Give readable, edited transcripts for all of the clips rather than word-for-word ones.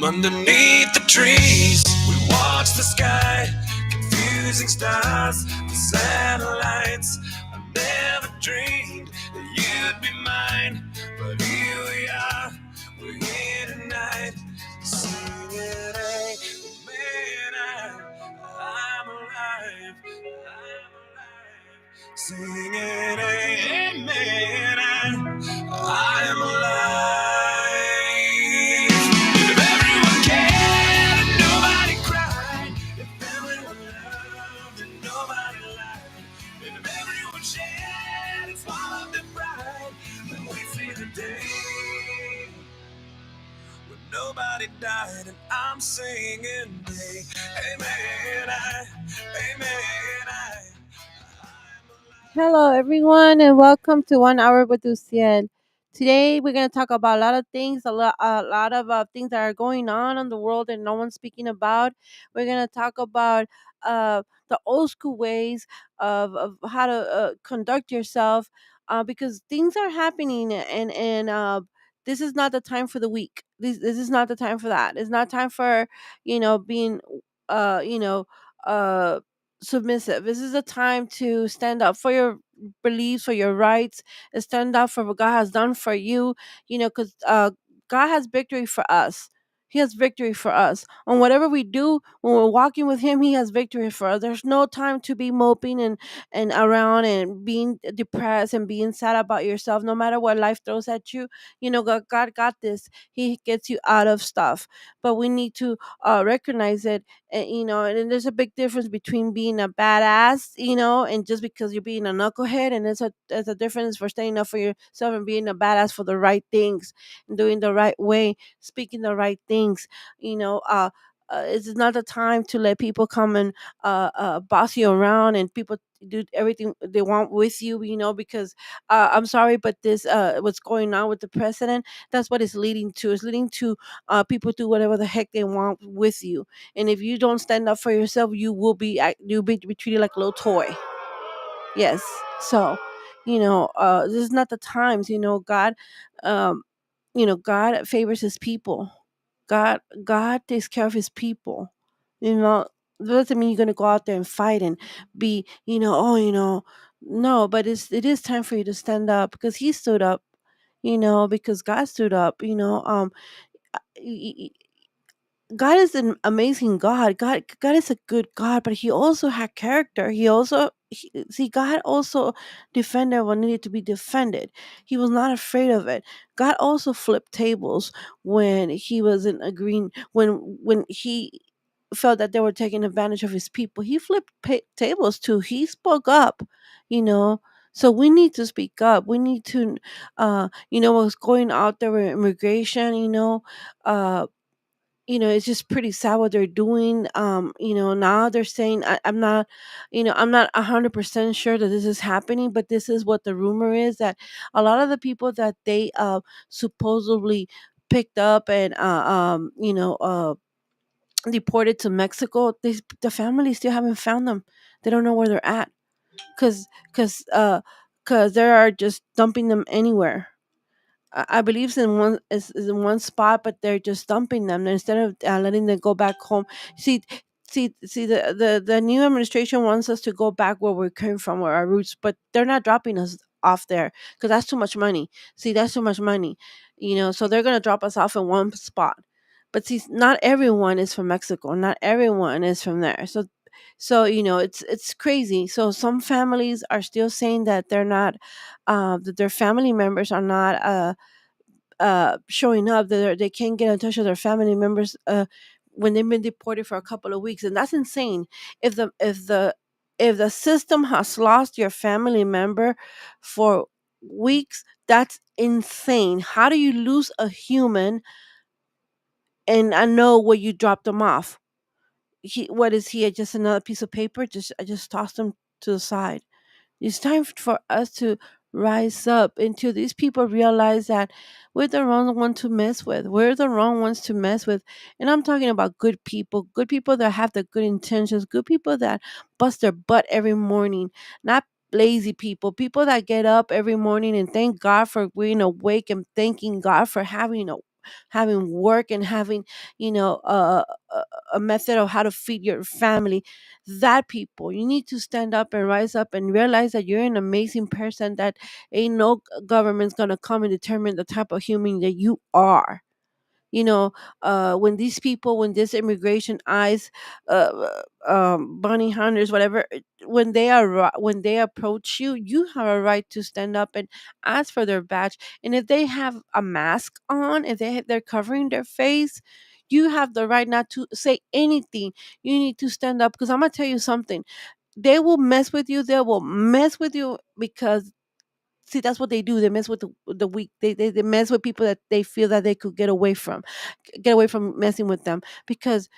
Underneath the trees, we watch the sky, confusing stars, the satellites. I never dreamed that you'd be mine, but here we are, we're here tonight, singing, hey, man, I'm alive, singing, hey, man, I'm alive. If everyone cared and nobody cried, if everyone loved and nobody lied, if everyone shared and swallowed their pride, then we see the day when nobody died, and I'm singing, hey, amen, amen, Hello, everyone, and welcome to 1 hour with UCIEL. Today, we're going to talk about a lot of things, a lot of things that are going on in the world and no one's speaking about. We're going to talk about the old school ways of how to conduct yourself because things are happening, and this is not the time for the weak. This is not the time for that. It's not time for being uh, you know uh submissive. This is a time to stand up for your beliefs, for your rights, and stand up for what God has done for you. Because God has victory for us. He has victory for us. On whatever we do, when we're walking with Him, He has victory for us. There's no time to be moping and around and being depressed and being sad about yourself. No matter what life throws at you, God got this. He gets you out of stuff. But we need to recognize it, and there's a big difference between being a badass, and just because you're being a knucklehead, and there's a difference for standing up for yourself and being a badass for the right things and doing the right way, speaking the right things. It's not the time to let people come and boss you around and people do everything they want with you, because I'm sorry, but this what's going on with the president, that's what it's leading to. It's leading to people do whatever the heck they want with you, and if you don't stand up for yourself, you'll be treated like a little toy. Yes. So, this is not the times. Um, God favors His people. God takes care of His people. You know, that doesn't mean you're gonna go out there and fight and be, no. But it is time for you to stand up because He stood up. Because God stood up. God is an amazing God. God is a good God, but He also had character. See, God also defended what needed to be defended. He was not afraid of it. God also flipped tables when He wasn't agreeing. When He felt that they were taking advantage of His people, He flipped tables too. He spoke up. You know. So we need to speak up. We need to, what's going out there with immigration. It's just pretty sad what they're doing. Now they're saying I'm not 100% sure that this is happening, but this is what the rumor is, that a lot of the people that they supposedly picked up and deported to Mexico, the families still haven't found them. They don't know where they're at because because they are just dumping them anywhere. I believe is in one spot, but they're just dumping them instead of letting them go back home. See, see, the new administration wants us to go back where we came from, where our roots, but they're not dropping us off there because that's too much money. See, that's too much money, so they're gonna drop us off in one spot. But see, not everyone is from Mexico. Not everyone is from there. So it's crazy. So some families are still saying that they're not, that their family members are not showing up, that they can't get in touch with their family members when they've been deported for a couple of weeks, and that's insane. If the system has lost your family member for weeks, that's insane. How do you lose a human and I know where you dropped them off? What is he, just another piece of paper? I just tossed him to the side. It's time for us to rise up until these people realize that we're the wrong one to mess with. We're the wrong ones to mess with. And I'm talking about good people that have the good intentions, good people that bust their butt every morning, not lazy people that get up every morning and thank God for being awake and thanking God for having having work and having, you know, a method of how to feed your family. That people, you need to stand up and rise up and realize that you're an amazing person, that ain't no government's gonna come and determine the type of human that you are. You know, when these people, when this immigration eyes, bunny hunters, whatever, when they are, when they approach you, you have a right to stand up and ask for their badge. And if they have a mask on, if they're covering their face, you have the right not to say anything. You need to stand up, because I'm gonna tell you something. They will mess with you, they will mess with you, because see, that's what they do. They mess with the weak. They mess with people that they feel that they could get away from messing with them. Because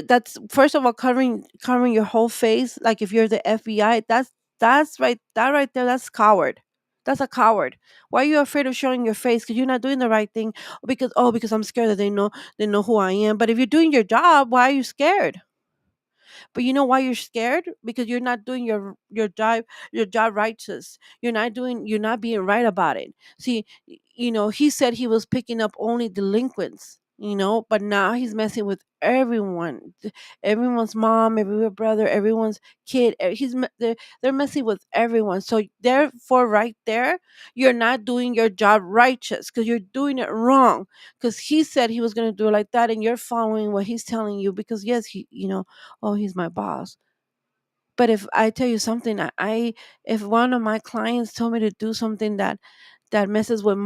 that's, first of all, covering your whole face. Like if you're the FBI, that's right. That right there, that's coward. That's a coward. Why are you afraid of showing your face? Because you're not doing the right thing. Because, oh, because I'm scared that they know who I am. But if you're doing your job, why are you scared? But you know why you're scared? Because you're not doing your job righteous. You're not being right about it. See, he said he was picking up only delinquents, but now he's messing with everyone. Everyone's mom, everyone's brother, everyone's kid. They're messing with everyone. So therefore, right there, you're not doing your job righteous, because you're doing it wrong. Because he said he was going to do it like that, and you're following what he's telling you, because yes, oh, he's my boss. But if I tell you something, if one of my clients told me to do something that messes with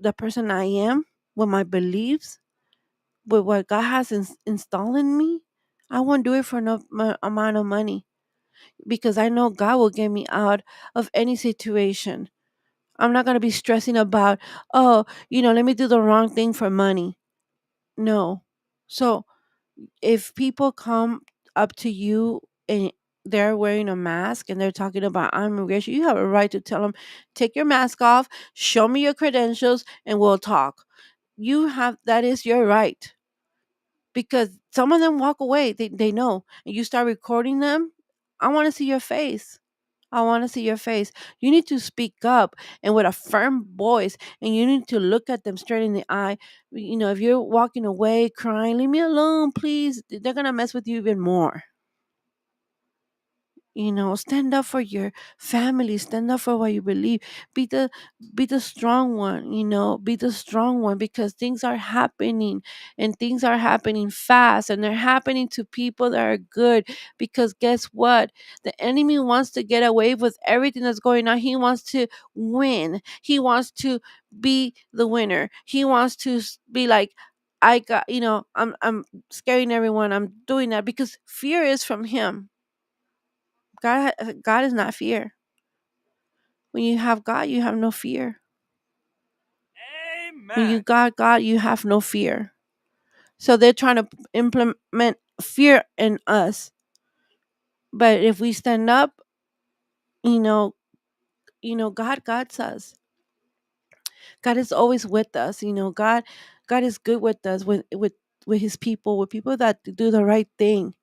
the person I am, with my beliefs, with what God has installed in me, I won't do it for no amount of money, because I know God will get me out of any situation. I'm not going to be stressing about, oh, let me do the wrong thing for money. No. So if people come up to you and they're wearing a mask and they're talking about immigration, you have a right to tell them, take your mask off, show me your credentials, and we'll talk. That is your right. Because some of them walk away, they know, and you start recording them. I want to see your face. I want to see your face. You need to speak up, and with a firm voice, and you need to look at them straight in the eye. If you're walking away crying, leave me alone, please, they're going to mess with you even more. Stand up for your family, stand up for what you believe. Be the strong one. Be the strong one, because things are happening, and things are happening fast, and they're happening to people that are good. Because guess what? The enemy wants to get away with everything that's going on. He wants to win. He wants to be the winner. He wants to be like, I got, I'm scaring everyone. I'm doing that because fear is from him. God is not fear. When you have God, you have no fear. When you got God, you have no fear. So they're trying to implement fear in us. But if we stand up, you know, God guides us. God is always with us. God is good with us, with his people, with people that do the right thing.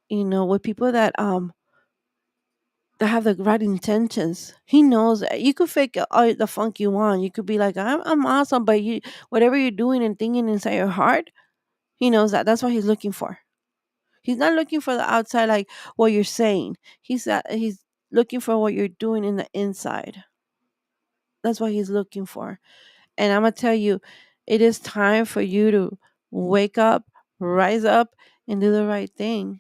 With people that have the right intentions. He knows you could fake all the funk you want. You could be like, I'm awesome, but whatever you're doing and thinking inside your heart, he knows that. That's what he's looking for. He's not looking for the outside, like what you're saying. He's looking for what you're doing in the inside. That's what he's looking for. And I'm gonna tell you, it is time for you to wake up, rise up, and do the right thing.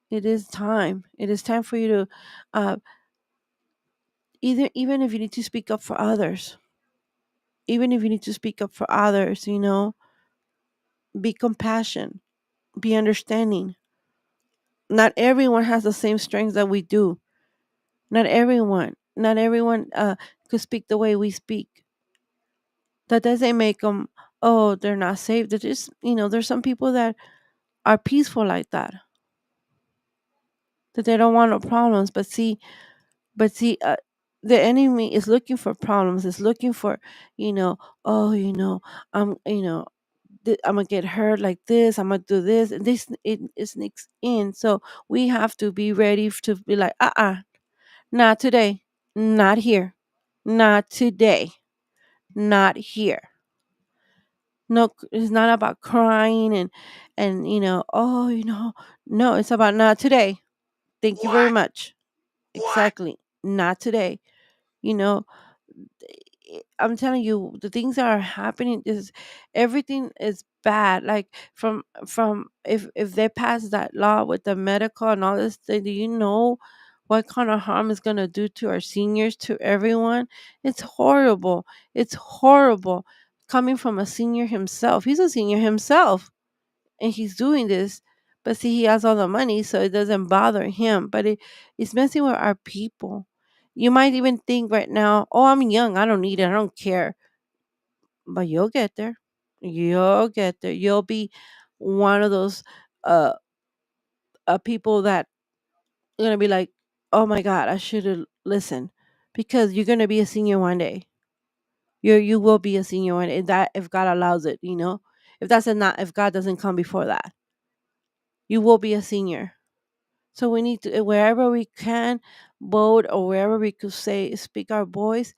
It is time. It is time for you to uh, even if you need to speak up for others, be compassion, be understanding. Not everyone has the same strengths that we do. Not everyone could speak the way we speak. That doesn't make them, oh, they're not safe. They're just, there's some people that are peaceful like that, that they don't want no problems. But see, the enemy is looking for problems. Is looking for, you know, oh, I'm, I'm gonna get hurt like this. I'm gonna do this, and it sneaks in. So we have to be ready to be like, not today, not here, not today, not here, No, it's not about crying and oh, no, it's about not today. Thank you very much. Exactly. Not today. You know, I'm telling you, the things that are happening is everything is bad. Like from if they pass that law with the medical and all this thing, do you know what kind of harm it's gonna do to our seniors, to everyone? It's horrible. It's horrible. Coming from a senior himself. He's a senior himself and he's doing this. But see, he has all the money, so it doesn't bother him. But it's messing with our people. You might even think right now, oh, I'm young. I don't need it. I don't care. But you'll get there. You'll get there. You'll be one of those uh, people that are going to be like, oh my God, I should have listened. Because you're going to be a senior one day. You will be a senior one day. If God allows it, If that's not, if God doesn't come before that, you will be a senior. So we need to, wherever we can, vote, or wherever we could say, speak our voice.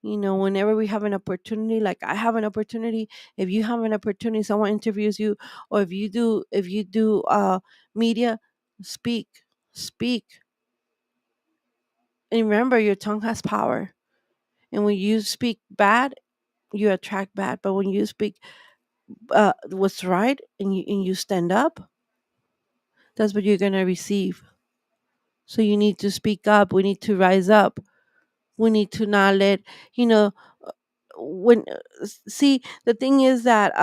Whenever we have an opportunity, like I have an opportunity, if you have an opportunity, someone interviews you, or if you do media, speak, speak, and remember your tongue has power. And when you speak bad, you attract bad. But when you speak what's right and you stand up, that's what you're gonna receive. So you need to speak up. We need to rise up. We need to not let you know when see, the thing is that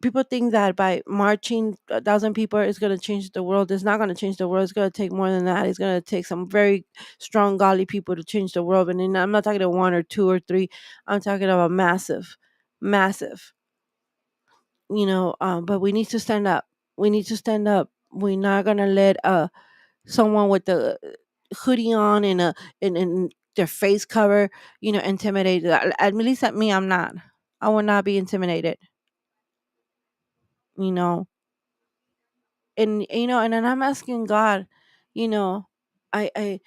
people think that by marching 1,000 people is going to change the world. It's not going to change the world. It's going to take more than that. It's going to take some very strong godly people to change the world. And then I'm not talking about one or two or three. I'm talking about massive, massive. But we need to stand up. We need to stand up. We're not going to let someone with the hoodie on and their face cover, intimidate. At least at me, I'm not. I will not be intimidated. You know, and then I'm asking God, you know, I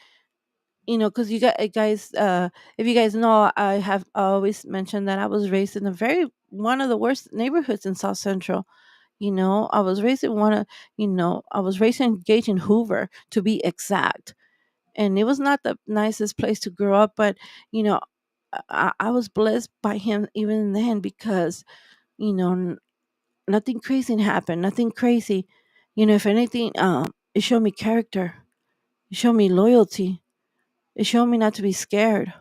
because you guys, if you guys know, I have always mentioned that I was raised in a very one of the worst neighborhoods in South Central. I was raised in I was raised and engaged in Hoover, to be exact, and it was not the nicest place to grow up, but you know, I was blessed by him even then because you know nothing crazy happened, nothing crazy. If anything, it showed me character. It showed me loyalty. It showed me not to be scared.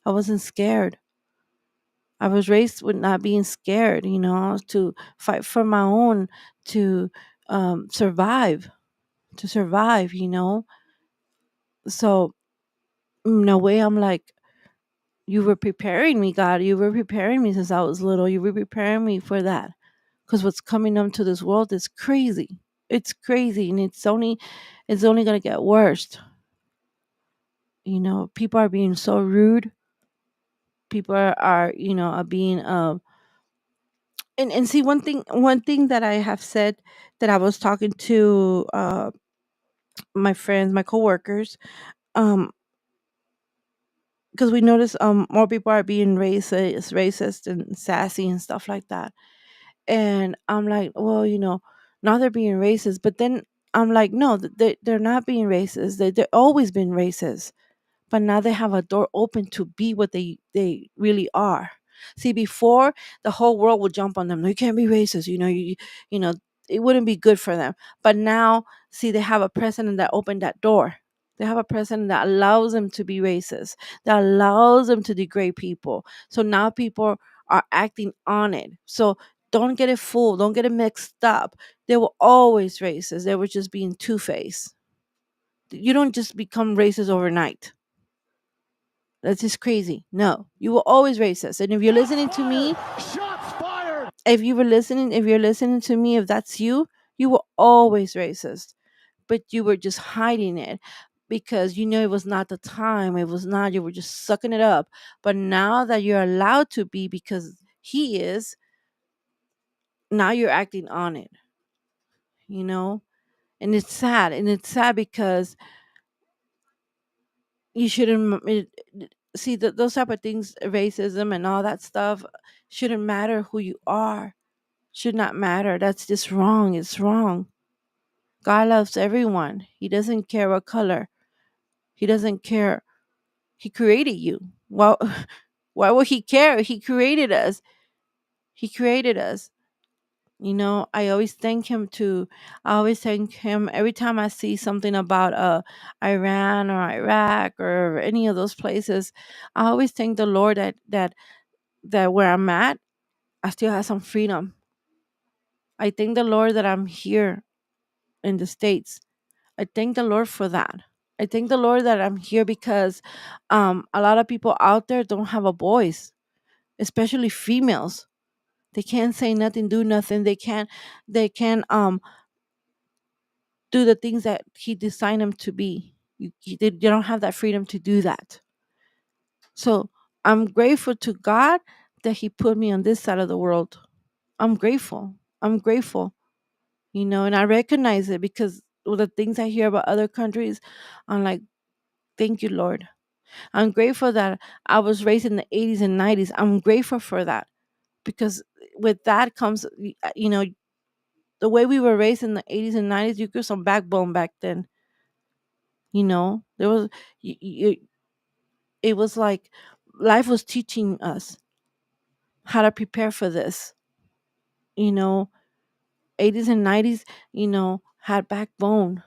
I wasn't scared. I was raised with not being scared, to fight for my own, to survive, So, in a way, I'm like, you were preparing me, God. You were preparing me since I was little. You were preparing me for that. Because what's coming into this world is crazy. It's crazy, and it's only gonna get worse. People are being so rude. People are being and see, one thing that I have said, that I was talking to my friends, my coworkers, um because we notice more people are being racist and sassy and stuff like that. And I'm like, well, now they're being racist, but then I'm like, no, they're not being racist. They're always been racist, but now they have a door open to be what they really are. See, before, the whole world would jump on them. No, you can't be racist. You know, it wouldn't be good for them. But now, see, they have a president that opened that door. They have a president that allows them to be racist, that allows them to degrade people. So now people are acting on it. So don't get it fooled. Don't get it mixed up. They were always racist. They were just being two faced. You don't just become racist overnight. That's just crazy. No, you were always racist. And if you're listening to me, if you're listening to me, if that's you, you were always racist. But you were just hiding it because it was not the time. It was not, you were just sucking it up. But now that you're allowed to be, because he is, now you're acting on it, you know? And it's sad. And it's sad because you shouldn't see those type of things, racism and all that stuff Shouldn't matter who you are. Should not matter. That's just wrong. It's wrong. God loves everyone. He doesn't care what color. He doesn't care. He created you. Well, why would he care? He created us. He created us. I always thank him to I always thank him every time I see something about Iran or Iraq or any of those places. I always thank the Lord that where I'm at, I still have some freedom. I thank the Lord that I'm here in the States. I thank the Lord for that. I thank the Lord that I'm here because a lot of people out there don't have a voice, especially females. They can't say nothing, do nothing. They can't do the things that he designed them to be. They don't have that freedom to do that. So I'm grateful to God that he put me on this side of the world. I'm grateful. I'm grateful, and I recognize it because with the things I hear about other countries, I'm like, thank you, Lord. I'm grateful that I was raised in the 80s and 90s. I'm grateful for that because with that comes, the way we were raised in the 80s and 90s, you grew some backbone back then. There was, it was like life was teaching us how to prepare for this. You know, 80s and 90s, had backbone,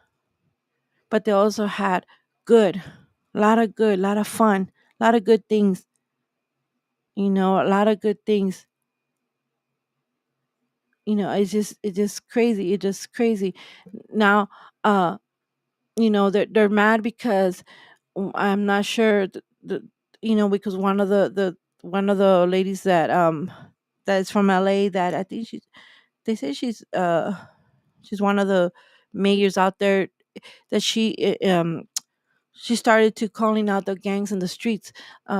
but they also had good, a lot of good, a lot of fun, a lot of good things, a lot of good things. It's just crazy. It's just crazy. Now, uh, they're mad because I'm not sure because one of the ladies that is from LA, that I think they say she's one of the mayors out there, that she started to calling out the gangs in the streets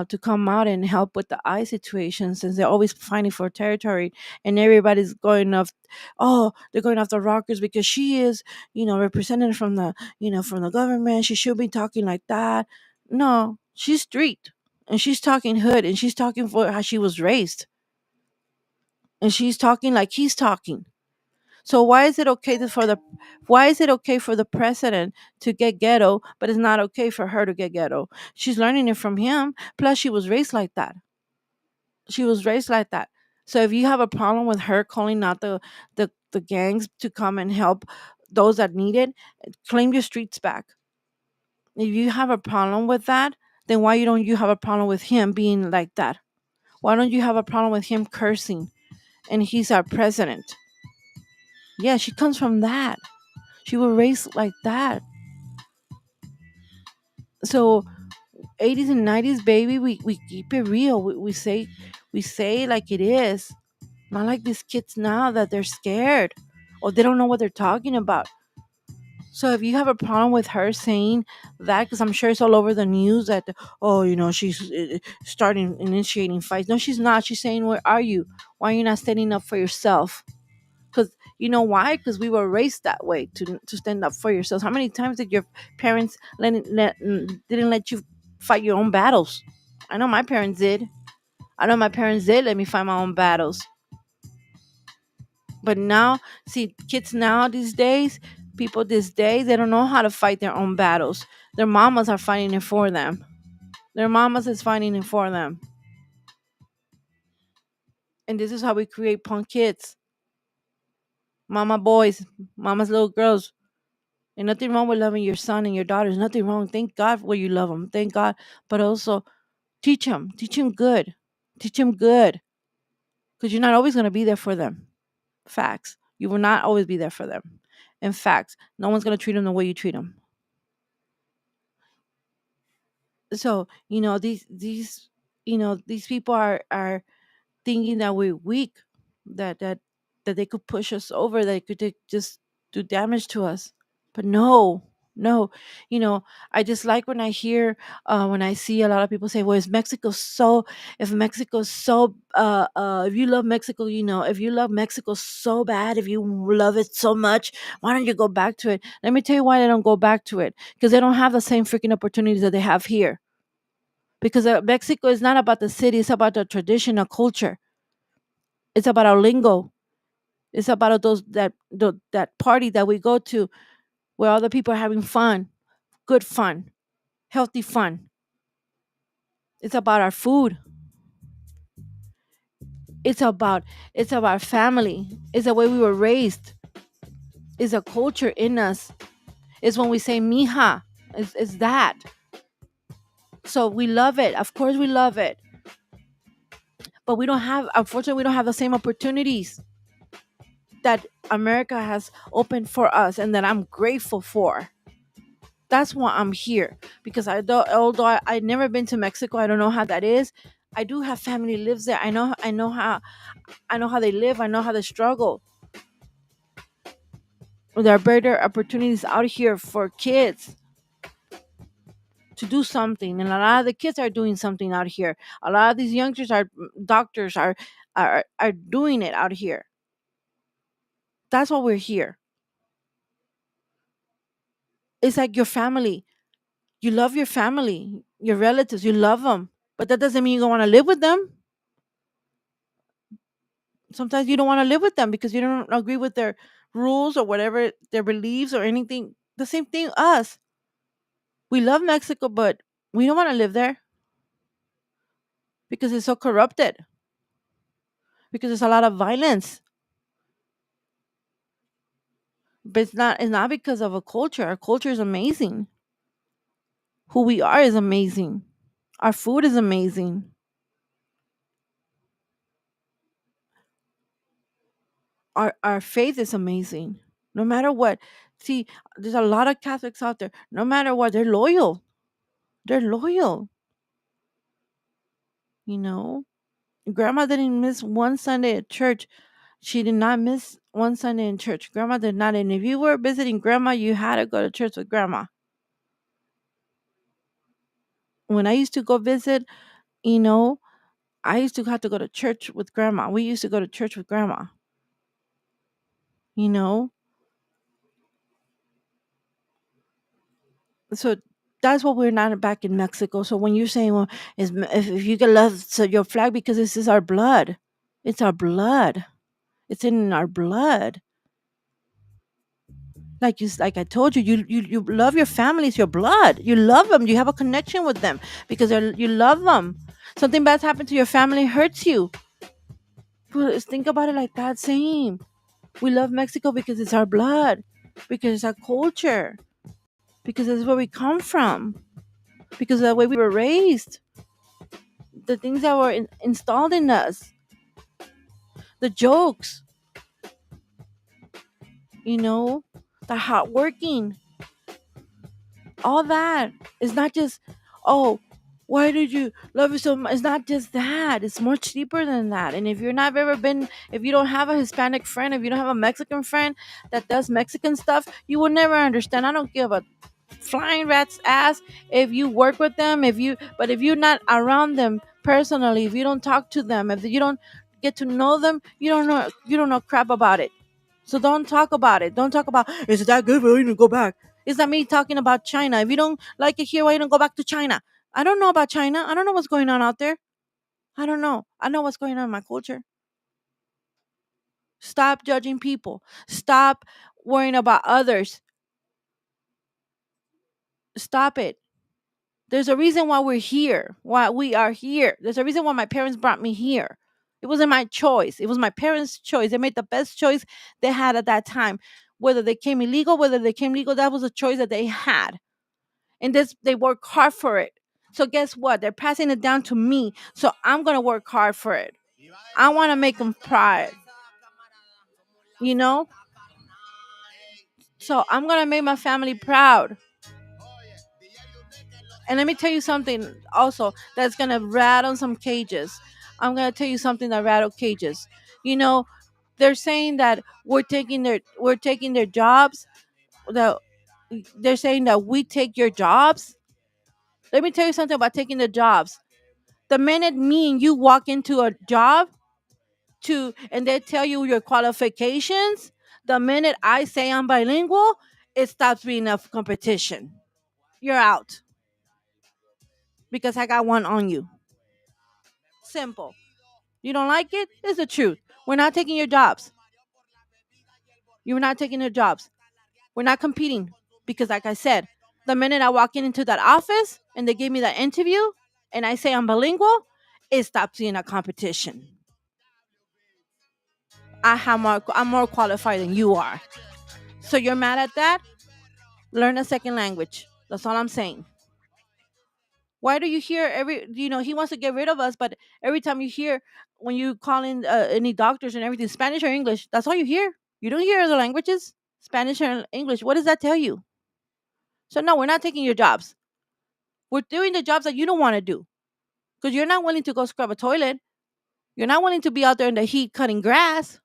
to come out and help with the eye situation, since they're always fighting for territory, and everybody's going off. Oh, they're going off the rockers because she is, represented from the government. She should be talking like that. No, she's street, and she's talking hood, and she's talking for how she was raised, and she's talking like he's talking. So why is it okay for the president to get ghetto, but it's not okay for her to get ghetto? She's learning it from him. Plus, she was raised like that. She was raised like that. So if you have a problem with her calling out the gangs to come and help those that need it, claim your streets back. If you have a problem with that, then why don't you have a problem with him being like that? Why don't you have a problem with him cursing and he's our president? Yeah, she comes from that. She was raised like that. So 80s and 90s, baby, we keep it real. We say it like it is. Not like these kids now that they're scared or they don't know what they're talking about. So if you have a problem with her saying that, because I'm sure it's all over the news that, oh, she's starting initiating fights. No, she's not. She's saying, where are you? Why are you not standing up for yourself? Because you know why? Because we were raised that way, to stand up for yourselves. How many times did your parents didn't let you fight your own battles? I know my parents did. I know my parents did let me fight my own battles. But now, see, kids now these days, people these days, they don't know how to fight their own battles. Their mamas are fighting it for them. Their mamas is fighting it for them. And this is how we create punk kids. Mama boys, mama's little girls. And nothing wrong with loving your son and your daughters. Nothing wrong. Thank God for you love them. Thank God. But also teach them. Teach them good. Teach them good. Because you're not always going to be there for them. Facts. You will not always be there for them. In fact, no one's going to treat them the way you treat them. So, these people are thinking that we're weak, that they could push us over, that they could just do damage to us. But no, no, I just like when I hear, when I see a lot of people say, well, if Mexico's so, if you love Mexico, if you love Mexico so bad, if you love it so much, why don't you go back to it? Let me tell you why they don't go back to it. Because they don't have the same freaking opportunities that they have here. Because Mexico is not about the city, it's about the traditional culture. It's about our lingo. It's about those that party that we go to where other people are having fun, good fun, healthy fun. It's about our food. It's about it's about family. It's the way we were raised. It's a culture in us. It's when we say mija. It's that. So we love it. Of course we love it. But we don't have, unfortunately, we don't have the same opportunities that America has opened for us and that I'm grateful for. That's why I'm here. Because although I've never been to Mexico, I don't know how that is. I do have family lives there. I know how they live. I know how they struggle. There are better opportunities out here for kids to do something, and a lot of the kids are doing something out here. A lot of these youngsters are doctors, are doing it out here. That's why we're here. It's like your family. You love your family, your relatives. You love them, but that doesn't mean you don't want to live with them. Sometimes you don't want to live with them because you don't agree with their rules or whatever their beliefs or anything. The same thing us. We love Mexico, but we don't want to live there because it's so corrupted. Because there's a lot of violence. But it's not because of a culture. Our culture is amazing. Who we are is amazing. Our food is amazing. Our faith is amazing. No matter what. See, there's a lot of Catholics out there. No matter what, they're loyal. They're loyal. You know? Grandma didn't miss one Sunday at church. She did not miss one Sunday in church. Grandma did not. And if you were visiting grandma, you had to go to church with grandma. When I used to go visit, you know, I used to have to go to church with grandma. We used to go to church with grandma. You know, so that's what we're not back in Mexico. So when you're saying, well, if you can love so your flag because this is our blood, it's our blood. It's in our blood. Like I told you, you love your family. It's your blood. You love them. You have a connection with them because you love them. Something bad happened to your family hurts you. But think about it like that. Same. We love Mexico because it's our blood, because it's our culture, because it's where we come from, because of the way we were raised, the things that were installed in us, the jokes, you know, the hard working, all that. It's not just, oh, why did you love it so much? It's not just that. It's much deeper than that. And if you're not ever been, if you don't have a Hispanic friend, if you don't have a Mexican friend that does Mexican stuff, you will never understand. I don't give a flying rat's ass if you work with them, but if you're not around them personally, if you don't talk to them, if you don't get to know them, you don't know crap about it. So don't talk about it. Don't talk about, is it that good? Why don't you go back? It's not me talking about China. If you don't like it here, why you don't go back to China? I don't know about China. I don't know what's going on out there. I don't know. I know what's going on in my culture. Stop judging people. Stop worrying about others. Stop it. There's a reason why we're here, why we are here. There's a reason why my parents brought me here. It wasn't my choice. It was my parents' choice. They made the best choice they had at that time. Whether they came illegal, whether they came legal, that was a choice that they had. And this, they work hard for it. So guess what? They're passing it down to me. So I'm gonna work hard for it. I want to make them proud. You know. So I'm gonna make my family proud. And let me tell you something also that's gonna rattle some cages. I'm gonna tell you something that rattle cages. You know, they're saying that we're taking their jobs. That they're saying that we take your jobs. Let me tell you something about taking the jobs. The minute me and you walk into a job and they tell you your qualifications, the minute I say I'm bilingual, it stops being a competition. You're out because I got one on you. Simple. You don't like it? It's the truth. We're not taking your jobs. You're not taking your jobs. We're not competing because, like I said, the minute I walk into that office and they give me that interview and I say I'm bilingual, it stops being a competition. I'm more qualified than you are. So you're mad at that? Learn a second language. That's all I'm saying. Why do you hear he wants to get rid of us, but every time you hear when you call in any doctors and everything, Spanish or English, that's all you hear. You don't hear other languages, Spanish or English. What does that tell you? So no, we're not taking your jobs. We're doing the jobs that you don't want to do because you're not willing to go scrub a toilet. You're not willing to be out there in the heat cutting grass.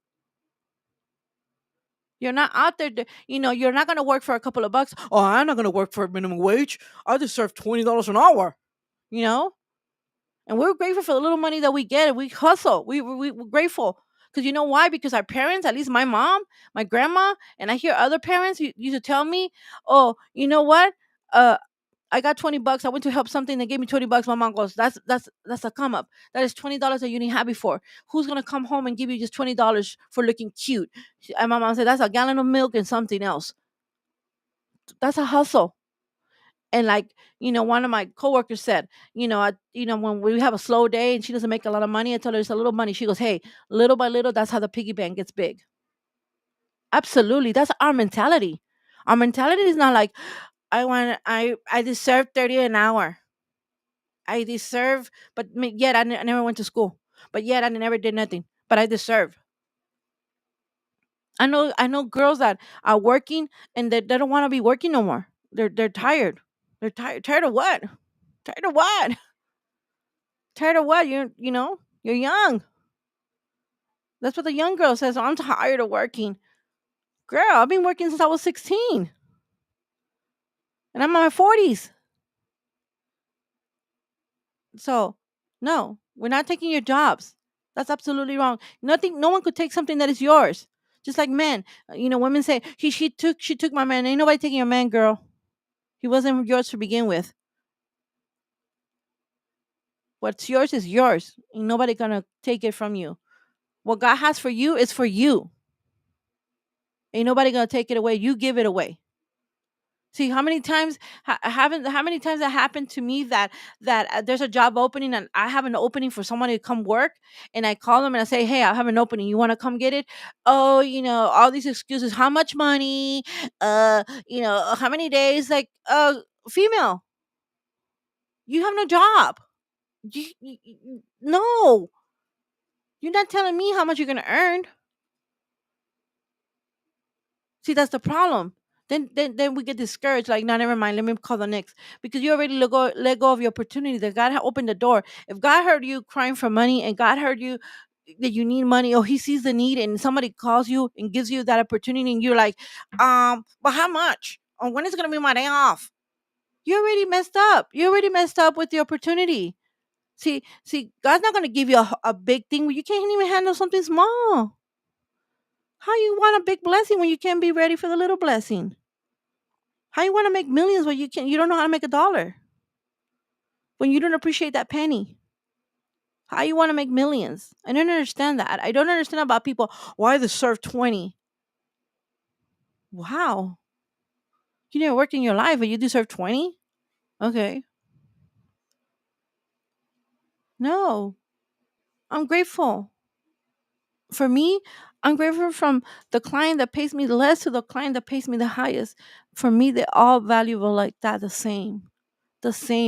You're not out there, you're not going to work for a couple of bucks. Oh, I'm not going to work for a minimum wage. I deserve $20 an hour, you know? And we're grateful for the little money that we get. We hustle. We're grateful. Because you know why? Because our parents, at least my mom, my grandma, and I hear other parents used to tell me, oh, you know what? I got $20. I went to help something. They gave me $20. My mom goes, that's a come up. That is $20 that you didn't have before. Who's gonna come home and give you just $20 for looking cute? And my mom said, that's a gallon of milk and something else. That's a hustle. And like, one of my coworkers said, when we have a slow day and she doesn't make a lot of money, I tell her it's a little money. She goes, hey, little by little, that's how the piggy bank gets big. Absolutely. That's our mentality. Our mentality is not like, I deserve 30 an hour. I deserve, but yet I never went to school. But yet I never did nothing. But I deserve. I know girls that are working and they don't want to be working no more. They're tired. They're tired. Tired of what? Tired of what? Tired of what? You're young. That's what the young girl says. I'm tired of working. Girl, I've been working since I was 16. And I'm in my 40s. So, no, we're not taking your jobs. That's absolutely wrong. Nothing. No one could take something that is yours. Just like men, women say she took my man. Ain't nobody taking your man, girl. He wasn't yours to begin with. What's yours is yours. Ain't nobody gonna take it from you. What God has for you is for you. Ain't nobody gonna take it away. You give it away. See how many times haven't how many times that happened to me that there's a job opening and I have an opening for someone to come work, and I call them and I say, hey, I have an opening, you want to come get it? Oh, all these excuses. How much money? How many days? Like, female, you have no job. No, you're not telling me how much you're gonna earn. See, that's the problem. Then we get discouraged. Like, no, never mind. Let me call the next, because you already let go of your opportunity. That God opened the door. If God heard you crying for money, and God heard you that you need money, or He sees the need, and somebody calls you and gives you that opportunity, and you're like, but how much? Or when is it gonna be my day off? You already messed up. You already messed up with the opportunity. See, God's not gonna give you a big thing when you can't even handle something small. How you want a big blessing when you can't be ready for the little blessing? How you want to make millions when you don't know how to make a dollar? When you don't appreciate that penny? How you want to make millions? I don't understand that. I don't understand about people. Why deserve 20? Wow. You never worked in your life, but you deserve 20? Okay. No. I'm grateful. For me, I'm grateful from the client that pays me less to the client that pays me the highest. For me, they're all valuable like that, the same,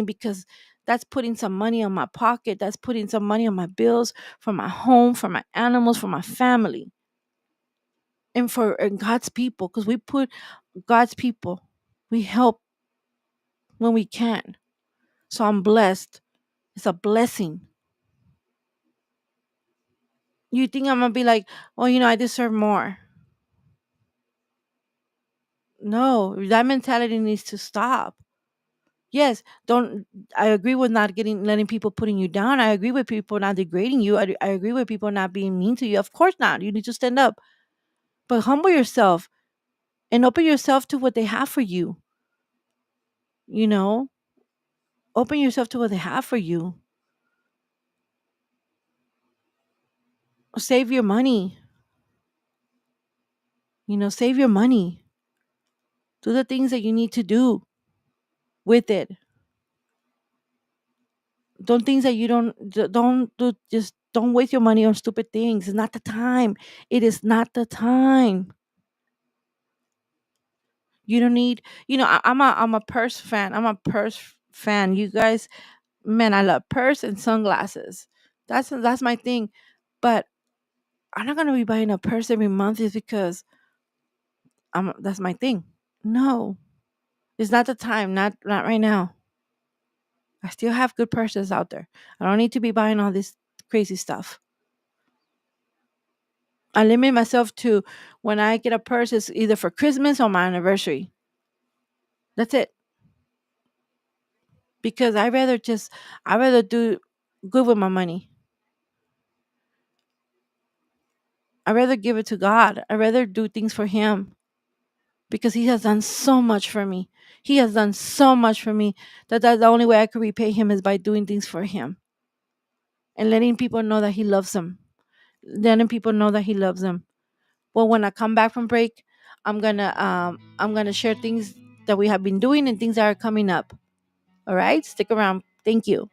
because that's putting some money on my pocket. That's putting some money on my bills, for my home, for my animals, for my family, and for God's people, because we put God's people, we help when we can. So I'm blessed. It's a blessing. You think I'm gonna be like, oh, I deserve more? No, that mentality needs to stop. Yes, don't I agree with not letting people putting you down. I agree with people not degrading you. I agree with people not being mean to you. Of course not. You need to stand up. But humble yourself and open yourself to what they have for you. You know, open yourself to what they have for you. save your money. Save your money. Do the things that you need to do with it. Don't things that you don't do. Just don't waste your money on stupid things. It's not the time. It is not the time. You don't need. I'm a purse fan. I'm a purse fan. You guys, man, I love purse and sunglasses. That's my thing. But I'm not gonna be buying a purse every month just because that's my thing. No, it's not the time. Not right now. I still have good purses out there. I don't need to be buying all this crazy stuff. I limit myself to when I get a purse, it's either for Christmas or my anniversary. That's it. Because I rather do good with my money. I rather give it to God. I rather do things for Him because He has done so much for me. He has done so much for me that's the only way I could repay Him is by doing things for Him and letting people know that He loves them. Letting people know that He loves them. Well, when I come back from break, I'm gonna share things that we have been doing and things that are coming up. All right, stick around. Thank you.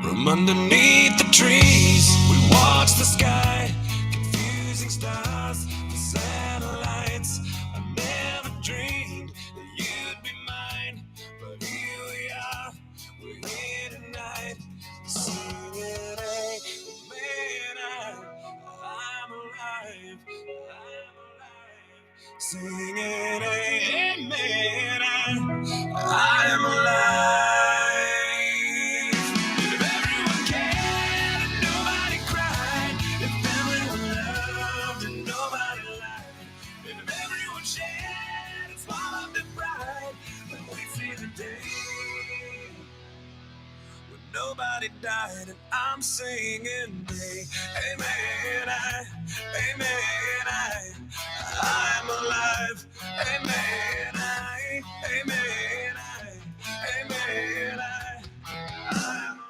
From underneath the trees, we watch the sky, confusing stars, the satellites. I never dreamed that you'd be mine, but here we are, we're here tonight, singing, hey, man, I'm alive, singing, hey, man, I'm alive. If everyone cared and nobody cried, if everyone loved and nobody lied, if everyone shared and swallowed their pride, then we see the day when nobody died, and I'm singing, hey, amen, I'm alive, amen, amen, amen, I'm alive.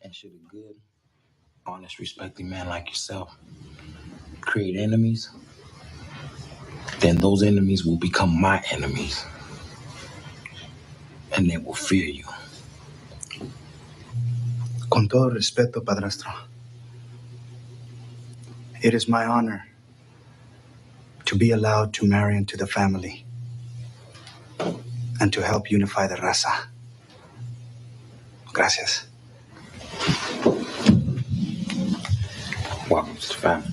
And should a good, honest, respected man like yourself create enemies, then those enemies will become my enemies. And they will fear you. Con todo respeto, padrastro, it is my honor to be allowed to marry into the family and to help unify the raza. Gracias. Welcome to the family.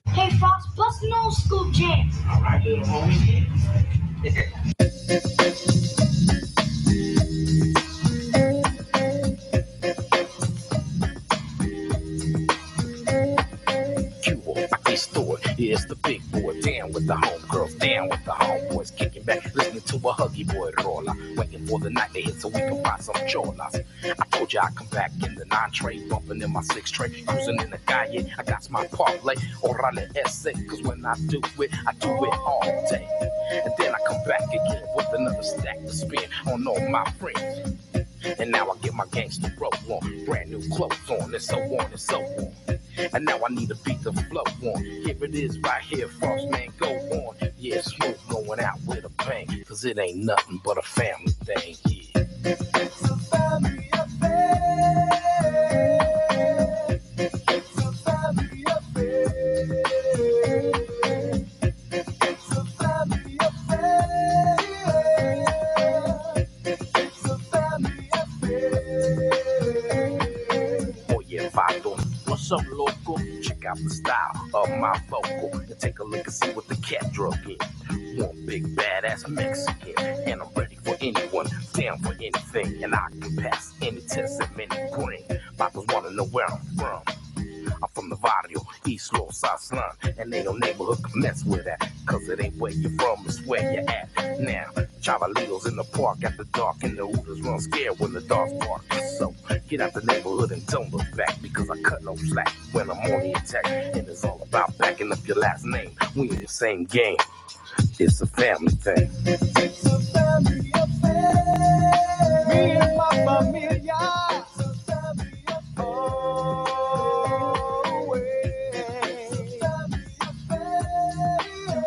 Hey, Fox, bust an old school jam. All right, little homie. Aquí estoy, it's the big boy, down with the homegirls, down with the homeboys, kicking back, listening to a huggy boy roller, waiting for the night to hit so we can find some cholas. I told you I'd come back in the 9-tray, bumping in my 6-tray, cruising in the calle, I got my parlay, orale ese, cause when I do it all day. And then I come back again with another stack to spin on all my friends. And now I get my gangster roll on, brand new clothes on, and so on and so on. And now I need a beat to flow on. Here it is right here, Frost man, go on. Yeah, smooth going out with a bang, cause it ain't nothing but a family thing, yeah. It's a family affair. It's a family affair. It's a family affair. It's a family affair. Oh yeah, Vato. What's up, local? Check out the style of my vocal and take a look and see what the cat drug is. One big badass Mexican, and I'm ready for anyone, down for anything, and I can pass any test that many bring. Vatos wanna know where I'm from. I'm from the barrio, East Los Aslan, and ain't no neighborhood can mess with that, cause it ain't where you're from, it's where you're at. Now, Chavalitos in the park at the dark, and the Hooters run scared when the dogs bark. So, get out the neighborhood and don't look back, because I cut no slack when I'm on the attack, and it's all about backing up your last name. We in the same game. It's a family thing. It's a family affair. Me and my familia. It's a family affair. Always. It's a family affair.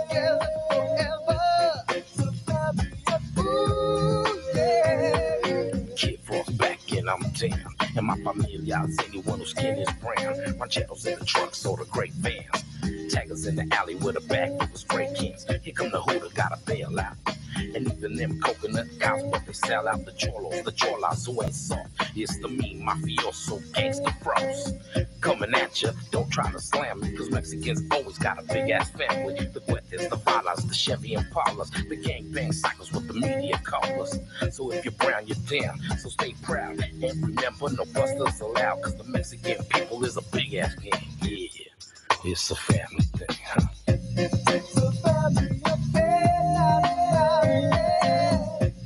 Together forever. It's a family affair. Ooh, yeah. Kid Frost back and I'm down. And my familia is anyone whose skin is brown. Rancheros in the truck, soda great vans. Taggers in the alley with a bag full of spray cans. Here come the hooter, got a bail out. And even them coconut cows, but they sell out the cholas who ain't soft. It's the mean mafioso gangster bros. Coming at ya, don't try to slam me, cause Mexicans always got a big ass family. The Guetes, the Valas, the Chevy Impalas, the gangbang cycles with the media callers. So if you're brown, you're down, so stay proud. And remember, no busters allowed, cause the Mexican people is a big ass gang. Yeah, it's a family thing, huh? It's a family affair.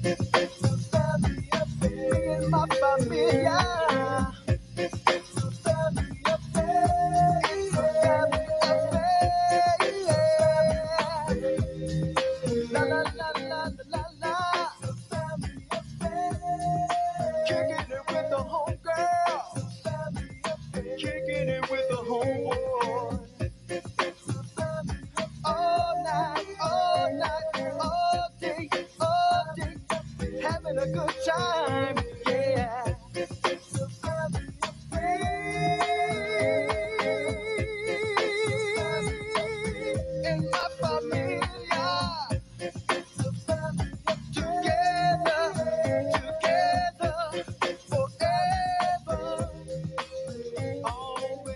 It's a family affair. Me and my familia. It's a family affair. It's a family affair. La la la la la la. It's a family affair. Kicking it with the homegirl. It's a family affair. Kicking it with the homeboy. All night, all day, having a good time, yeah. It's a family affair. In my familia, it's a family together, forever, always.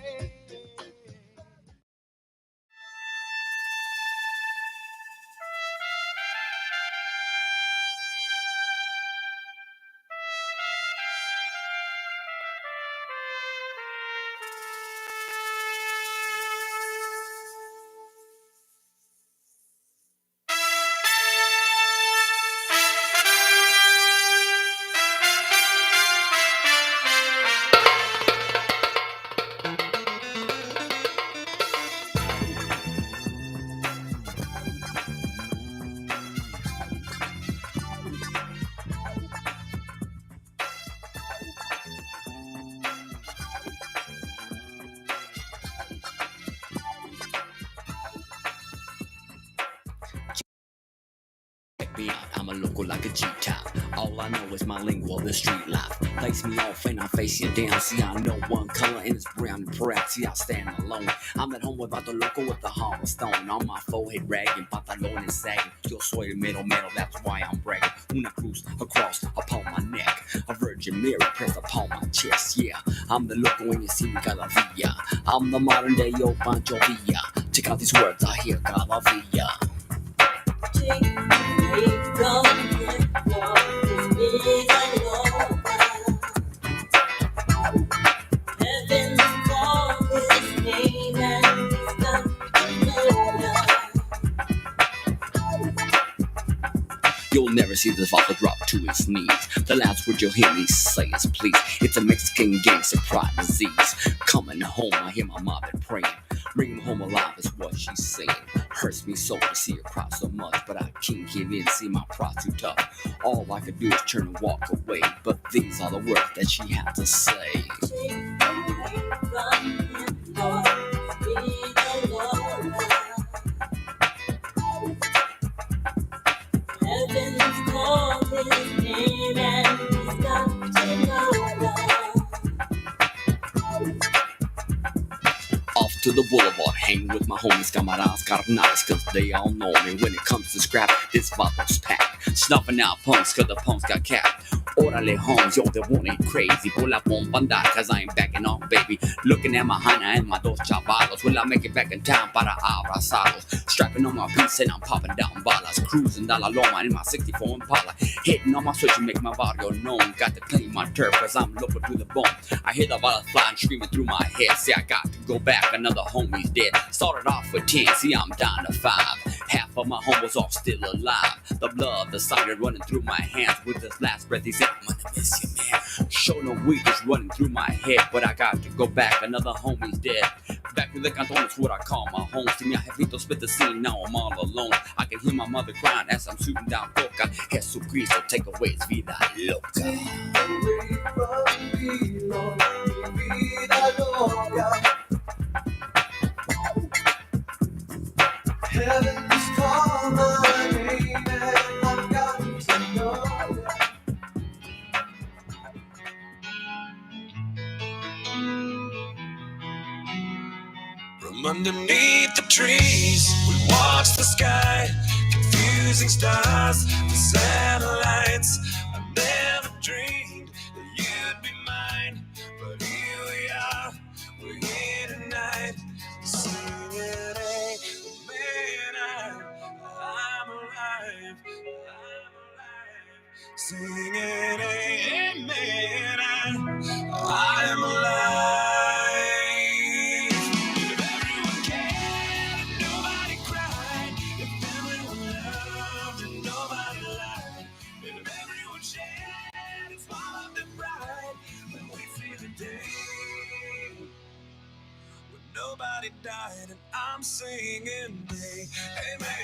I'm a local like a G-top. All I know is my lingo, the street life. Place me off and I face you down. See, I know one color and it's brown and proud. See, I stand alone. I'm at home without the local with the hammer stone. On my forehead ragging, pantalones sagging. Yo soy el mero mero, that's why I'm bragging. Una cruz across upon my neck. A Virgin Mary pressed upon my chest. Yeah, I'm the local when you see me, cada villa. I'm the modern day yo Pancho Villa. Check out these words I hear, cada villa. You'll never see the father drop to his knees. The last word you'll hear me say is please. It's a Mexican gangster pride disease. Coming home, I hear my mother praying. Bring him home alive is what she's saying. Hurts me so to see her cry so much, but I can't give in, see my pride too tough. All I could do is turn and walk away, but these are the words that she had to say. Off to the boulevard, hang with my homies, camaradas, carnales, cause they all know me. When it comes to scrap, this bottle's packed. Snuffing out punks, cause the punks got capped. Orale homes, yo, they want it crazy. Pull up on bandar, cause I ain't backing off, baby. Looking at my Hana and my dos chavalos. Will I make it back in time para abrazarlos? Strapping on my piece and I'm popping down balas. Cruising down La Loma in my 64 Impala. Hitting on my switch and make my barrio known. Got to clean my turf, cause I'm local to the bone. I hear the balas flying, screaming through my head. See, I got to go back, another homie's dead. Started off with 10, see, I'm down to 5. Half of my homies are still alive. The blood, the cider running through my hands. With this last breath, he said, I'm gonna miss you, man. Show no weed is running through my head, but I got to go back, another homie's dead. Back to the canton is what I call my home. See me, I have to split the scene, now I'm all alone. I can hear my mother crying as I'm shooting down coca. Jesucristo, take away his vida loca. Away from me, Lord, vida loca. Heaven's call my name and I've got to know. From underneath the trees, we watch the sky, confusing stars, the satellites. I never dreamed that you'd be mine, but here we are, we're here tonight, singing, amen, I'm alive, singing, amen, I'm alive. If everyone cared and nobody cried, if everyone loved and nobody lied, if everyone shared and swallowed their pride, then we see the day when nobody died, and I'm singing, amen, amen.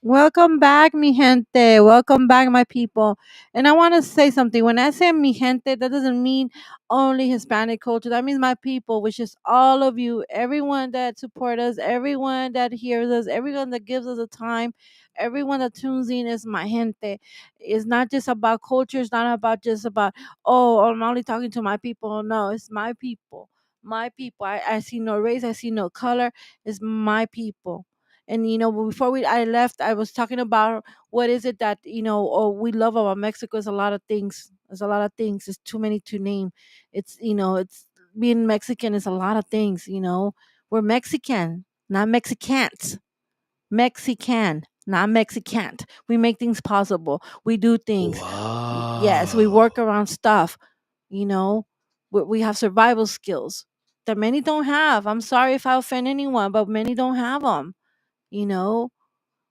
Welcome back, mi gente. Welcome back, my people. And I want to say something. When I say mi gente, that doesn't mean only Hispanic culture. That means my people, which is all of you, everyone that support us, everyone that hears us, everyone that gives us a time, everyone that tunes in is my gente. It's not just about culture. It's not about just about, oh, I'm only talking to my people. No, it's my people. My people. I see no race. I see no color. It's my people. And before I left, I was talking about what is it that we love about Mexico. Is a lot of things. There's a lot of things. It's too many to name. It's being Mexican is a lot of things. We're Mexican, not Mexicans. Mexican, not Mexicant. We make things possible. We do things. Yes, we work around stuff. You know, we have survival skills that many don't have. I'm sorry if I offend anyone, but many don't have them. You know,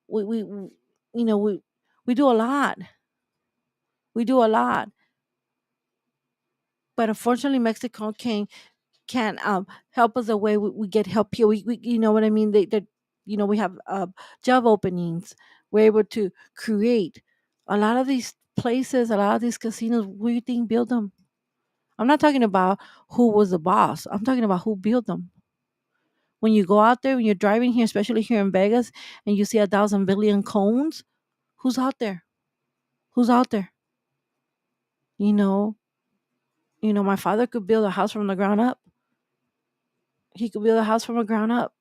we you know we do a lot. We do a lot, but unfortunately, Mexico can help us the way we get help here. We you know what I mean. We have job openings. We're able to create a lot of these places, a lot of these casinos. Who do you think build them? I'm not talking about who was the boss. I'm talking about who built them. When you go out there, when you're driving here, especially here in Vegas, and you see 1,000 billion cones, who's out there? Who's out there? You know, my father could build a house from the ground up. He could build a house from the ground up.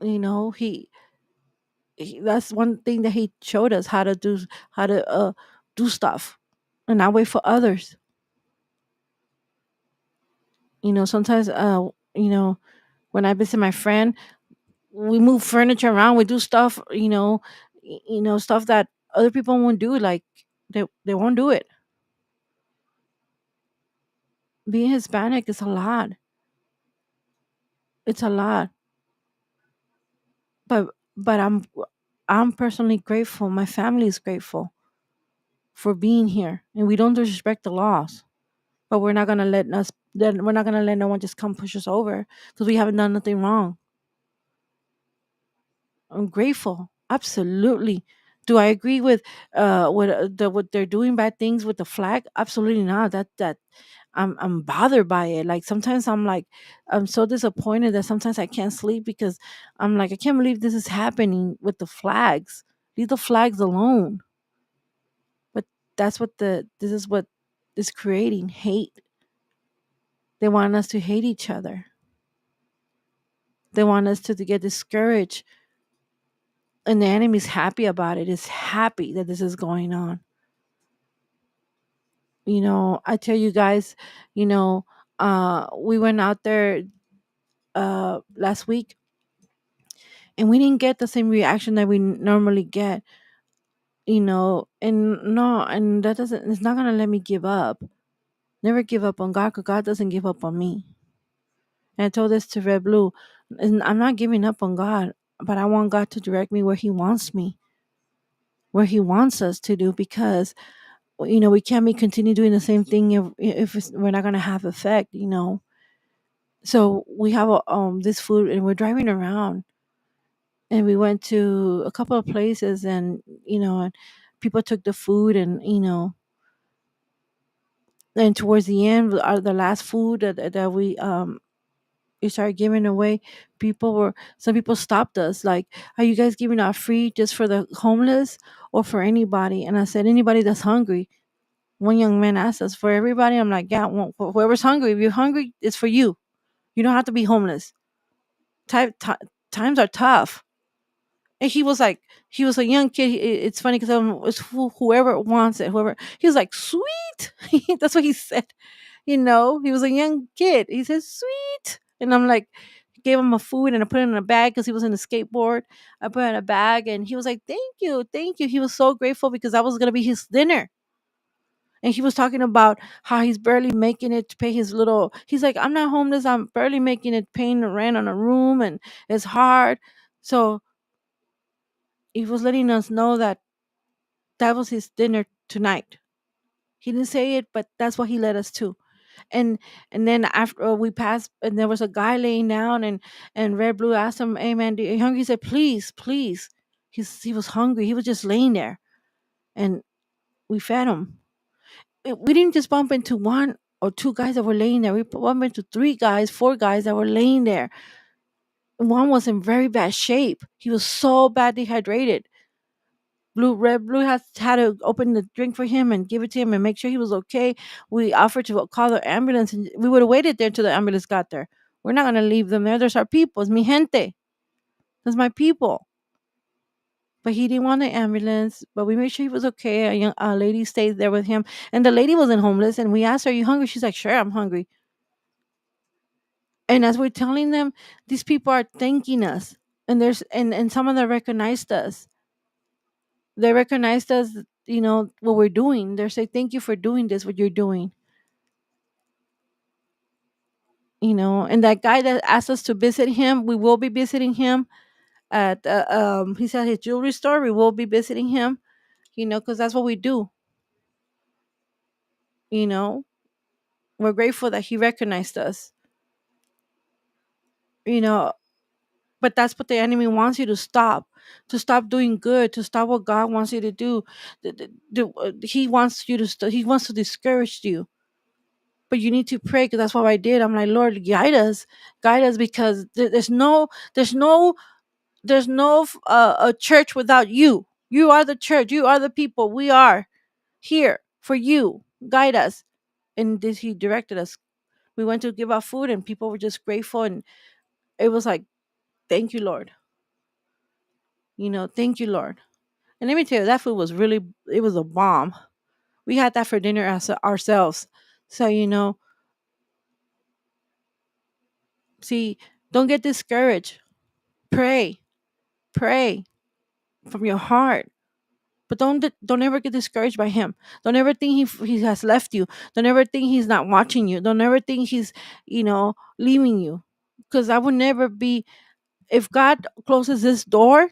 He that's one thing that he showed us how to do stuff and not wait for others. Sometimes when I visit my friend, we move furniture around, we do stuff, stuff that other people won't do, like they won't do it. Being Hispanic is a lot. It's a lot. But I'm personally grateful. My family is grateful for being here, and we don't disrespect the laws. But we're not gonna let us. Then we're not gonna let no one just come push us over because we haven't done nothing wrong. I'm grateful, absolutely. Do I agree with what they're doing bad things with the flag? Absolutely not. That I'm bothered by it. Like sometimes I'm like I'm so disappointed that sometimes I can't sleep because I'm like I can't believe this is happening with the flags. Leave the flags alone. But this is what is creating hate. They want us to hate each other. They want us to get discouraged. And the enemy's happy about it. Is happy that this is going on. I tell you guys, we went out there last week and we didn't get the same reaction that we normally get, and no, and that doesn't, it's not going to let me give up. Never give up on God because God doesn't give up on me. And I told this to Red Blue, and I'm not giving up on God, but I want God to direct me where He wants me, where He wants us to do, because We can't be continue doing the same thing we're not gonna have effect. So we have this food, and we're driving around, and we went to a couple of places, and people took the food, and towards the end, the last food that we started giving away. Some people stopped us, like, are you guys giving out free just for the homeless or for anybody? And I said, anybody that's hungry. One young man asked us, for everybody? I'm like, yeah, well, whoever's hungry. If you're hungry, it's for you. You don't have to be homeless. Times are tough. And he was a young kid. It's funny because it's whoever wants it, whoever. He was like, sweet. That's what he said. He was a young kid. He said, sweet. And I'm like, gave him a food, and I put it in a bag because he was in a skateboard. I put it in a bag, and he was like, thank you. Thank you. He was so grateful because that was going to be his dinner. And he was talking about how he's barely making it to pay his little. He's like, I'm not homeless. I'm barely making it, paying the rent on a room, and it's hard. So he was letting us know that that was his dinner tonight. He didn't say it, but that's what he led us to. And and then after we passed, and there was a guy laying down, and Red Blue asked him, "Hey man, are you hungry?" He said, "Please, please." He was hungry. He was just laying there, and we fed him. We didn't just bump into one or two guys that were laying there. We bumped into three guys, four guys that were laying there. One was in very bad shape. He was so bad dehydrated. Red Blue has had to open the drink for him and give it to him and make sure he was okay. We offered to call the ambulance, and we would have waited there till the ambulance got there. We're not gonna leave them there. There's our people. It's mi gente. That's my people. But he didn't want the ambulance. But we made sure he was okay. A lady stayed there with him, and the lady wasn't homeless. And we asked her, "Are you hungry?" She's like, "Sure, I'm hungry." And as we're telling them, these people are thanking us, and some of them recognized us. They recognized us, what we're doing. They say, "Thank you for doing this, what you're doing." And that guy that asked us to visit him, we will be visiting him at he's at his jewelry store. We will be visiting him, because that's what we do. You know, we're grateful that he recognized us. You know, but that's what the enemy wants you to stop doing good, to stop what God wants you to do. He wants you to he wants to discourage you. But you need to pray, because that's what I did. I'm like, Lord, guide us, because there's no a church without you. You are the church. You are the people. We are here for you. Guide us. And this, he directed us. We went to give out food, and people were just grateful, and it was like, thank you, Lord. Thank you, Lord. And let me tell you, that food was really, it was a bomb. We had that for dinner ourselves. So, see, don't get discouraged. Pray, pray from your heart. But don't ever get discouraged by him. Don't ever think he has left you. Don't ever think he's not watching you. Don't ever think he's, leaving you. Because I would never be, if God closes this door,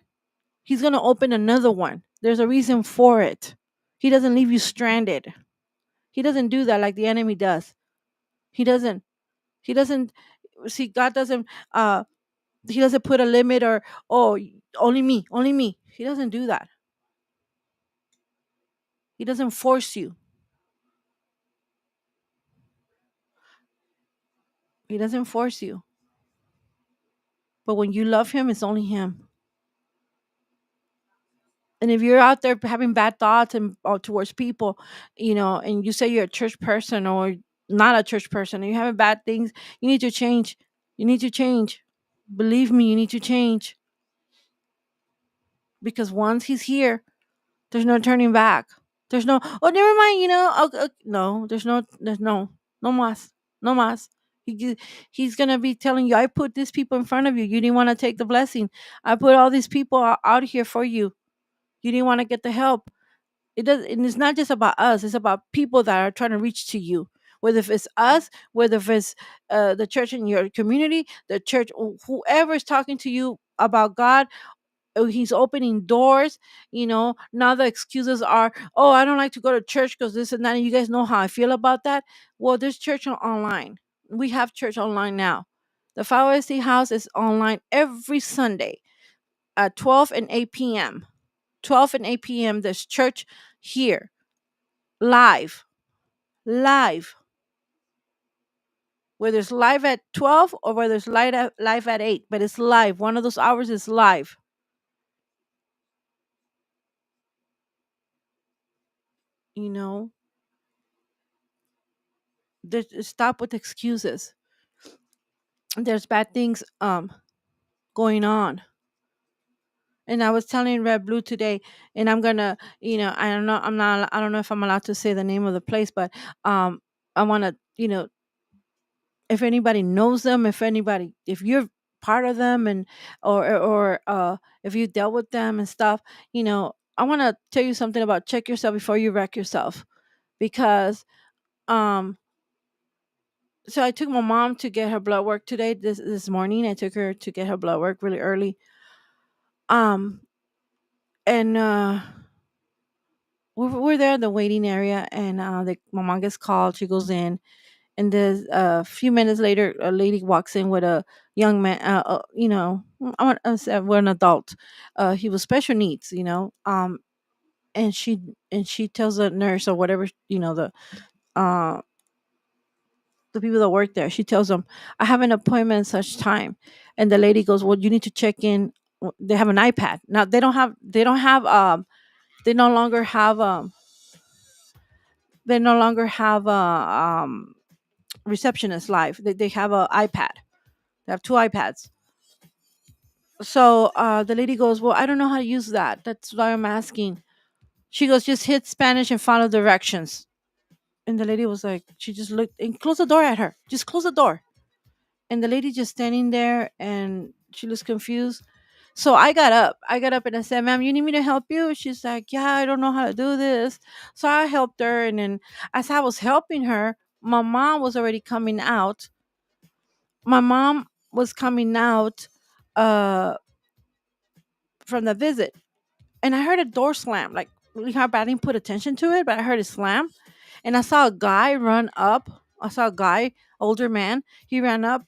he's gonna open another one. There's a reason for it. He doesn't leave you stranded. He doesn't do that like the enemy does. He doesn't. He doesn't. See, God doesn't. He doesn't put a limit, or, oh, only me, only me. He doesn't do that. He doesn't force you. He doesn't force you. But when you love him, it's only him. And if you're out there having bad thoughts and or towards people, and you say you're a church person or not a church person, and you're having bad things, you need to change. You need to change. Believe me, you need to change. Because once he's here, there's no turning back. There's no, oh, never mind, no, no mas, no mas. He's going to be telling you, I put these people in front of you. You didn't want to take the blessing. I put all these people out here for you. You didn't want to get the help. And it's not just about us. It's about people that are trying to reach to you. Whether if it's us, whether if it's the church in your community, the church, whoever is talking to you about God, he's opening doors. Now the excuses are, oh, I don't like to go to church because this and that, and you guys know how I feel about that. Well, there's church online. We have church online now. The 5OSC house is online every Sunday at 12 and 8 p.m. 12 and 8 p.m. There's church here, live, live. Whether it's live at 12 or whether it's live at 8, but it's live. One of those hours is live. You know, stop with excuses. There's bad things going on. And I was telling Red Blue today, and I'm gonna, I don't know, I don't know if I'm allowed to say the name of the place, but um, I want to, if anybody knows them, if you're part of them, and or if you dealt with them and stuff, I want to tell you something about check yourself before you wreck yourself, because um so I took my mom to get her blood work today. This morning I took her to get her blood work really early. um and we're there in the waiting area, and my mom gets called. She goes in, and there's a few minutes later a lady walks in with a young man. I want to say we're an adult. He was special needs, and she tells the nurse or whatever, uh the people that work there. She tells them, I have an appointment such time. And the lady goes, well, you need to check in. They have an iPad now. They no longer have receptionist live. They have a iPad. They have two iPads. So the lady goes, well, I don't know how to use that. That's why I'm asking. She goes, just hit Spanish and follow directions. And the lady was like, she just looked and closed the door at her. Just close the door. And the lady just standing there, and she was confused. So I got up. And I said, ma'am, you need me to help you? She's like, yeah, I don't know how to do this. So I helped her. And then as I was helping her, my mom was already coming out. My mom was coming out uh, from the visit. And I heard a door slam. Like, really hard, but I didn't put attention to it, but I heard it slam. And I saw a guy run up. I saw a guy, older man. He ran up,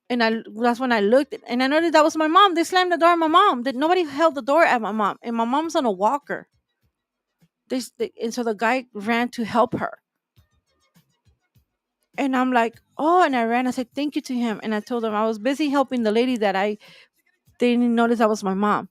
and that's when I looked, and I noticed that was my mom. They slammed the door at my mom. That nobody held the door at my mom, and my mom's on a walker. And so the guy ran to help her, and I'm like, oh, and I ran. I said thank you to him, and I told him I was busy helping the lady that I didn't notice that was my mom.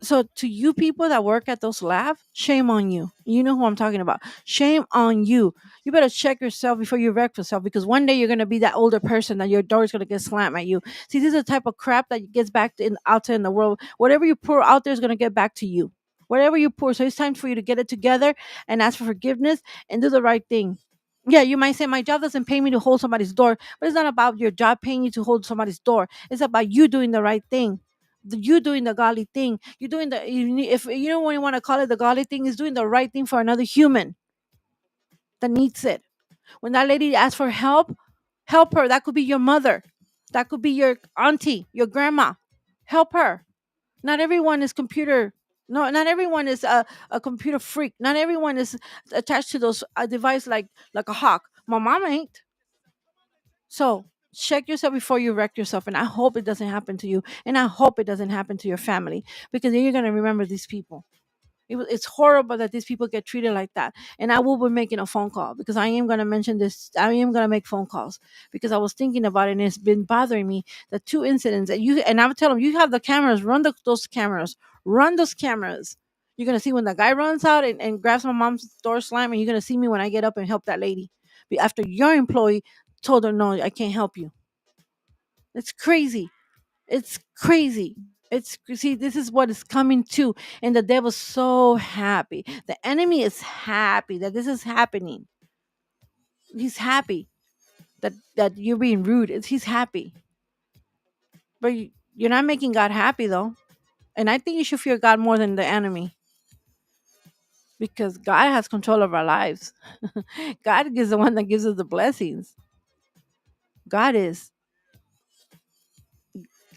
So to you people that work at those labs, shame on you. You know who I'm talking about. Shame on you. You better check yourself before you wreck yourself, because one day you're gonna be that older person that your door is gonna get slammed at you. See, this is the type of crap that gets back out there in the world. Whatever you pour out there is gonna get back to you. Whatever you pour. So it's time for you to get it together and ask for forgiveness and do the right thing. Yeah, you might say my job doesn't pay me to hold somebody's door, but it's not about your job paying you to hold somebody's door. It's about you doing the right thing, you doing the godly thing. You're doing if you don't really want to call it the godly thing, is doing the right thing for another human that needs it. When that lady asks for help, help her. That could be your mother, that could be your auntie, your grandma. Help her. Not everyone is computer. No, not everyone is a computer freak. Not everyone is attached to those device like a hawk. My mom ain't. So check yourself before you wreck yourself. And I hope it doesn't happen to you. And I hope it doesn't happen to your family, because then you're going to remember these people. It's horrible that these people get treated like that. And I will be making a phone call, because I am going to mention this. I am going to make phone calls, because I was thinking about it, and it's been bothering me. The two incidents that and I would tell them, you have the cameras, run those cameras, run those cameras. You're going to see when the guy runs out and grabs my mom's door slam, and you're going to see me when I get up and help that lady. After your employee told her, no, I can't help you. It's crazy. It's crazy. See, this is what is coming to, and the devil's so happy. The enemy is happy that this is happening. He's happy that you're being rude. He's happy, but you're not making God happy though. And I think you should fear God more than the enemy, because God has control of our lives. God is the one that gives us the blessings. God is.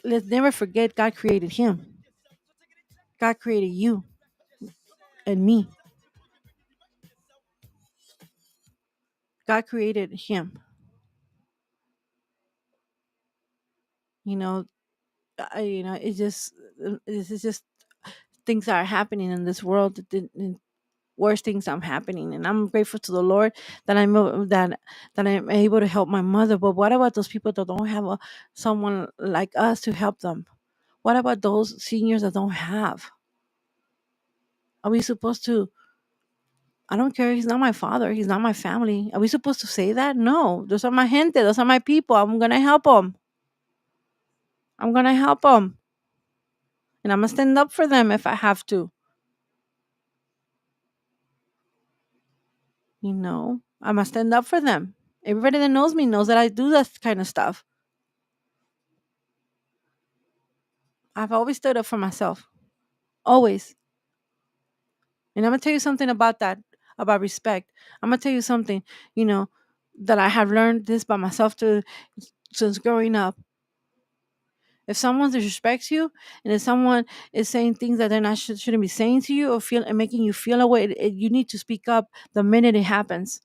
let's never forget God created him. God created you and me. God created him. You know, it's just this is just things that are happening in this world. Worst things are happening, and I'm grateful to the Lord that I'm able to help my mother. But what about those people that don't have someone like us to help them? What about those seniors that don't have? Are we supposed to? I don't care. He's not my father. He's not my family. Are we supposed to say that? No. Those are my gente. Those are my people. I'm gonna help them. I'm gonna help them, and I'm gonna stand up for them if I have to. I must stand up for them. Everybody that knows me knows that I do that kind of stuff. I've always stood up for myself. Always. And I'm going to tell you something about that, about respect. I'm going to tell you something, you know, that I have learned this by myself since growing up. If someone disrespects you, and if someone is saying things that they're not shouldn't be saying to you, or feel and making you feel a way, you need to speak up the minute it happens.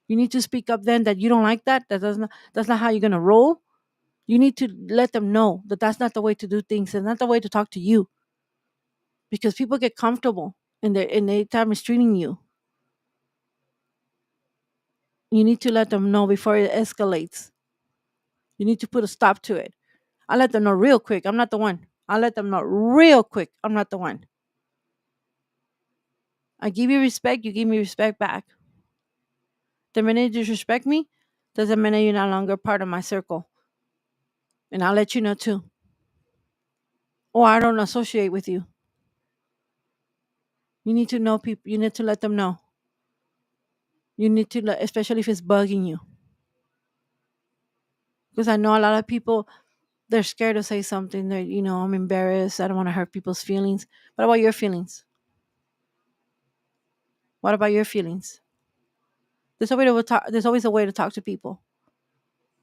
You need to speak up then that you don't like that. That's not how you're gonna roll. You need to let them know that that's not the way to do things. It's not the way to talk to you, because people get comfortable and they start mistreating you. You need to let them know before it escalates. You need to put a stop to it. I let them know real quick. I'm not the one. I let them know real quick. I'm not the one. I give you respect. You give me respect back. The minute you disrespect me, doesn't mean you're no longer part of my circle. And I'll let you know too. Or I don't associate with you. You need to know people. You need to let them know. You need to let, especially if it's bugging you. Because I know a lot of people, they're scared to say something. I'm embarrassed. I don't want to hurt people's feelings. What about your feelings? What about your feelings? There's always a way to talk to people.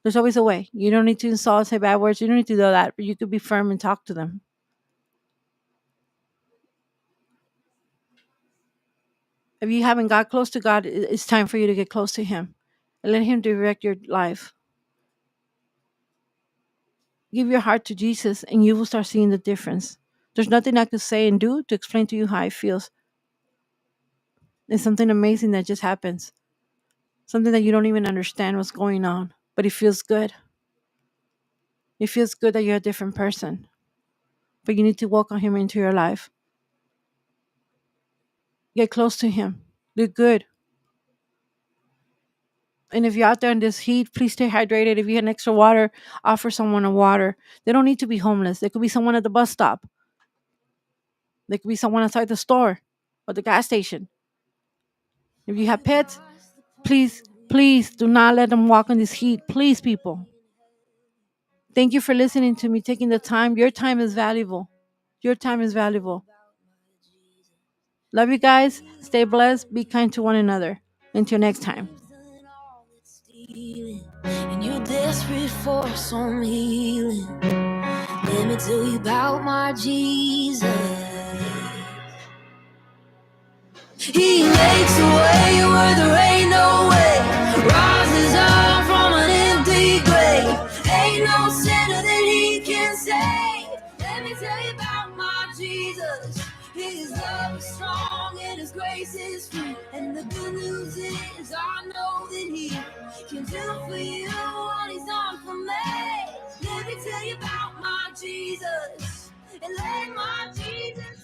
There's always a way. You don't need to insult, say bad words. You don't need to do that. But you could be firm and talk to them. If you haven't got close to God, it's time for you to get close to Him and let Him direct your life. Give your heart to Jesus, and you will start seeing the difference. There's nothing I could say and do to explain to you how it feels. It's something amazing that just happens. Something that you don't even understand what's going on, but it feels good. It feels good that you're a different person, but you need to welcome Him into your life. Get close to Him. Do good. And if you're out there in this heat, please stay hydrated. If you have extra water, offer someone a water. They don't need to be homeless. There could be someone at the bus stop. There could be someone outside the store or the gas station. If you have pets, please do not let them walk in this heat. Please, people. Thank you for listening to me, taking the time. Your time is valuable. Your time is valuable. Love you guys. Stay blessed. Be kind to one another. Until next time. And you're desperate for some healing. Let me tell you about my Jesus. He makes a way where there ain't no way. Rises up from an empty grave. Ain't no sinner that He can save. Let me tell you about my Jesus. His love is strong and His grace is free. And the good news is I know that He can do for you what He's done for me. Let me tell you about my Jesus. And let my Jesus